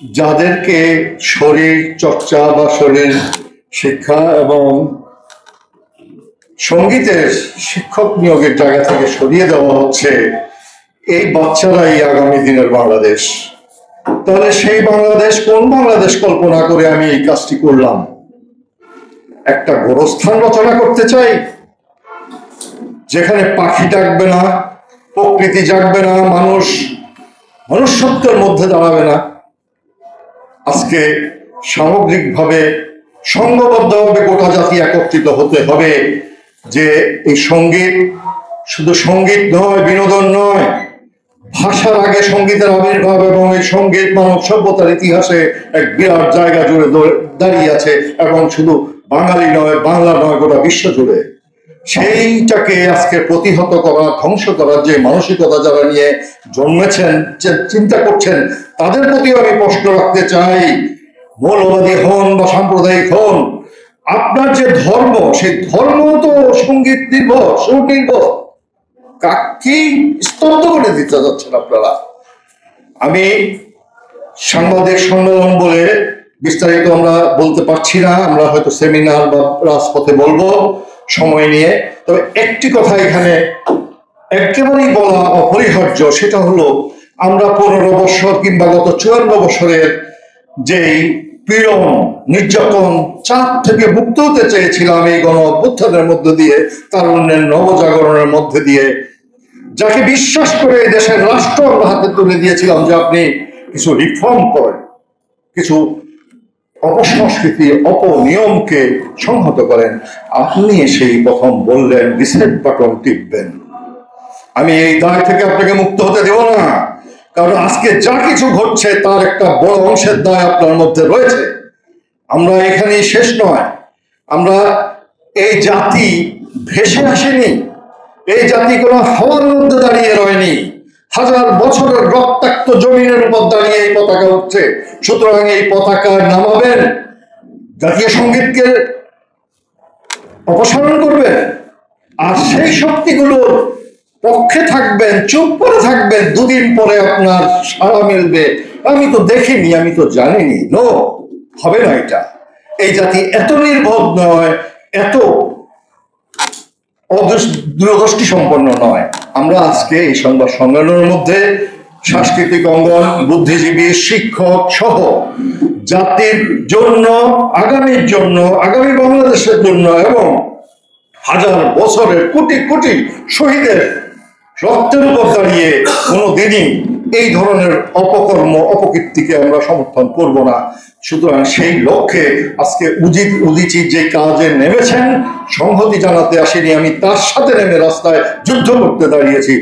যাদেরকে শরীর চর্চা বা শরীর শিক্ষা এবং সঙ্গীতের শিক্ষক নিয়োগের জায়গা থেকে সরিয়ে দেওয়া হচ্ছে, এই বাচ্চারাই আগামী দিনের বাংলাদেশ। তাহলে সেই বাংলাদেশ কোন বাংলাদেশ কল্পনা করে আমি এই কাজটি করলাম? একটা গোরস্থান রচনা করতে চাই যেখানে পাখি ডাকবে না, প্রকৃতি জাগবে না, মনুষ্যত্বের মধ্যে দাঁড়াবে না। আজকে সামগ্রিকভাবে সংঘবদ্ধভাবে গোটা জাতি একত্রিত হতে হবে যে এই সঙ্গীত শুধু সঙ্গীত নয়, বিনোদন নয়, ভাষার আগে সঙ্গীতের আবির্ভাব, এবং এই সঙ্গীত মানব সভ্যতার ইতিহাসে এক বিরাট জায়গা জুড়ে দাঁড়িয়ে আছে, এবং শুধু বাঙালি নয়, বাংলা নয়, গোটা বিশ্ব জুড়ে। সেইটাকে আজকে প্রতিহত করা, ধ্বংস করার যে মানসিকতা যারা নিয়ে জন্মেছেন, চিন্তা করছেন, তাদের প্রতিও আমি প্রশ্ন রাখতে চাই। মৌলবাদী হন বা সাম্প্রদায়িক হন, আপনার যে ধর্ম, সেই ধর্ম তো সঙ্গীত নির্ভর, সুর নির্ভর। কাকে স্তব্ধ করে দিতে যাচ্ছেন আপনারা? আমি সাংবাদিক সম্মেলন বলে বিস্তারিত আমরা বলতে পারছি না, আমরা হয়তো সেমিনার বা রাজপথে বলবো সময় নিয়ে। তবে একটি কথা এখানে একেবারেই বলা অপরিহার্য, সেটা হলো আমরা 15 বছর কিংবা গত 54 বছরের যেই পীড়ন, নির্যাতন, চাপ থেকে মুক্ত হতে চেয়েছিলাম এই গণ অভ্যুত্থানের মধ্য দিয়ে, তারুণ্যের নবজাগরণের মধ্যে দিয়ে, যাকে বিশ্বাস করে দেশের রাষ্ট্র আমরা হাতে তুলে দিয়েছিলাম যে আপনি কিছু রিফর্ম করেন, কিছু অপসংস্কৃতি, অপনিয়মকে সংহত করেন, আপনি সেই প্রথম বললেন রিসেট বাটন টিপবেন। আমি এই দায় থেকে আপনাকে মুক্ত হতে দেব না, কারণ আজকে যা কিছু ঘটছে তার একটা বড় অংশের দায় আপনার মধ্যে রয়েছে। আমরা এখানেই শেষ নয়, আমরা এই জাতি ভেসে আসেনি, এই জাতি কোনো হাওয়ার মধ্যে দাঁড়িয়ে রয়নি, হাজার বছরের রক্তাক্ত জমিনের উপর দাঁড়িয়ে এই পতাকা উঠছে। সুতরাং এই পতাকা নামাবেন, জাতীয় সঙ্গীতকে অপসারণ করবেন, আর সেই শক্তিগুলোর পক্ষে থাকবেন, চুপ করে থাকবেন। দুদিন পরে আপনার সাড়া মিলবে, আমি তো দেখিনি, আমি তো জানিনি। নো, হবে না এটা। এই জাতি এত নির্বোধ নয়, এত দূরদৃষ্টি সম্পন্ন নয়। আমরা আজকে এই সংবাদ সম্মেলনের মধ্যে সাংস্কৃতিক অঙ্গন, বুদ্ধিজীবী, শিক্ষক সহ জাতির জন্য, আগামীর জন্য, আগামী বাংলাদেশের জন্য, এবং হাজার বছরের কোটি কোটি শহীদের রক্তের উপর দাঁড়িয়ে কোনোদিনই এই ধরনের অপকর্ম, অপকীর্তিকে আমরা সমর্থন করব না। সুতরাং সেই লক্ষ্যে আজকে উদীচী যে কাজে নেমেছেন, সংহতি জানাতে আসেনি, আমি তার সাথে নেমে রাস্তায় যুদ্ধ করতে দাঁড়িয়েছি।